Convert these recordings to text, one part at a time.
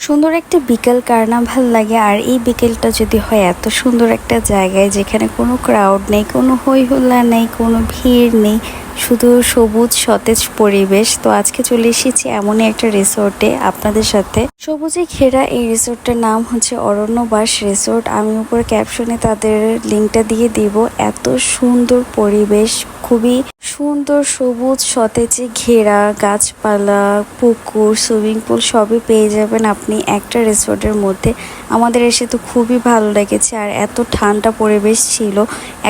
সুন্দর একটা বিকেল কার না ভাল লাগে। আর এই বিকেলটা যদি হয় এত সুন্দর একটা জায়গায় যেখানে কোনো ক্রাউড নেই, কোনো হই হুল্লা নেই, কোনো ভিড় নেই, শুধু সবুজ সতেজ পরিবেশ। তো আজকে চলে এসেছি এমনই একটা রিসোর্টে আপনাদের সাথে। সবুজে ঘেরা এই রিসোর্টটার নাম হচ্ছে অরণ্যবাস রিসোর্ট। আমি উপরে ক্যাপশনে তাদের লিঙ্কটা দিয়ে দিব। এত সুন্দর পরিবেশ, খুবই সুন্দর সবুজ সতেজে ঘেরা, গাছপালা, পুকুর, সুইমিং পুল সবই পেয়ে যাবেন আপনি একটা রিসোর্টের মধ্যে। আমাদের এসে তো খুবই ভালো লেগেছে। আর এত ঠান্ডা পরিবেশ ছিল,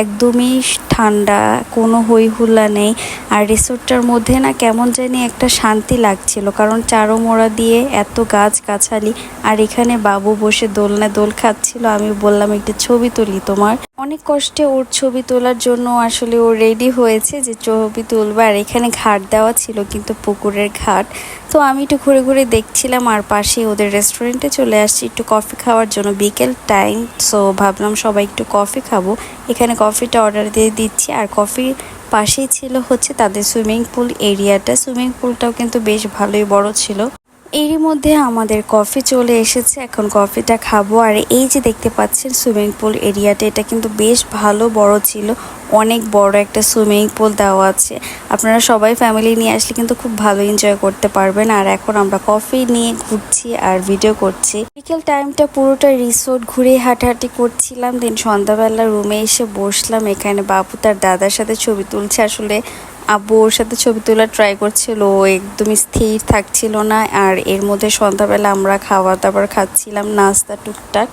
একদমই ঠান্ডা, কোনো হই হুল্লা নেই। আর রিসোর্টটার মধ্যে না কেমন জানি একটা শান্তি লাগছিল, কারণ চারোমোড়া দিয়ে এত গাছগাছালি। আর এখানে বাবু বসে দোলনায় দোল খাচ্ছিল। আমি বললাম একটু ছবি তুলি তোমার। অনেক কষ্টে ওর ছবি তোলার জন্য আসলে ও রেডি হয়েছে যে ছবি তুলবে। আর এখানে ঘাট দেওয়া ছিল, কিন্তু পুকুরের ঘাট। তো আমি একটু ঘুরে ঘুরে দেখছিলাম, আর পাশে ওদের রেস্টুরেন্টে চলে আসছি একটু কফি খাওয়ার জন্য, বিকেল টাইম। সো ভাবলাম সবাই একটু কফি খাবো, এখানে কফিটা অর্ডার দিয়ে দিচ্ছি। আর কফির পাশেই ছিল হচ্ছে তাদের সুইমিং পুল এরিয়াটা। সুইমিং পুলটাও কিন্তু বেশ ভালোই বড় ছিল। এরই মধ্যে আমাদের কফি চলে এসেছে, এখন কফিটা খাবো। আর এই যে দেখতে পাচ্ছেন সুইমিং পুল এরিয়াটা, এটা কিন্তু বেশ ভালো বড় ছিল, অনেক বড় একটা সুইমিং পুল দেওয়া আছে। আপনারা সবাই ফ্যামিলি নিয়ে আসলে কিন্তু খুব ভালো এনজয় করতে পারবেন। আর এখন আমরা কফি নিয়ে ঘুরছি আর ভিডিও করছি। বিকেল টাইমটা পুরোটা রিসোর্ট ঘুরে হাঁটাহাঁটি করছিলাম। দেন সন্ধ্যাবেলা রুমে এসে বসলাম। এখানে বাবু তার দাদার সাথে ছবি তুলছে। আসলে আব্বু ওর সাথে ছবি তোলার ট্রাই করছিল, ও একদমই স্থির থাকছিল না। আর এর মধ্যে সন্ধ্যাবেলা আমরা খাওয়া দাবার খাচ্ছিলাম, নাস্তা টুকটাক।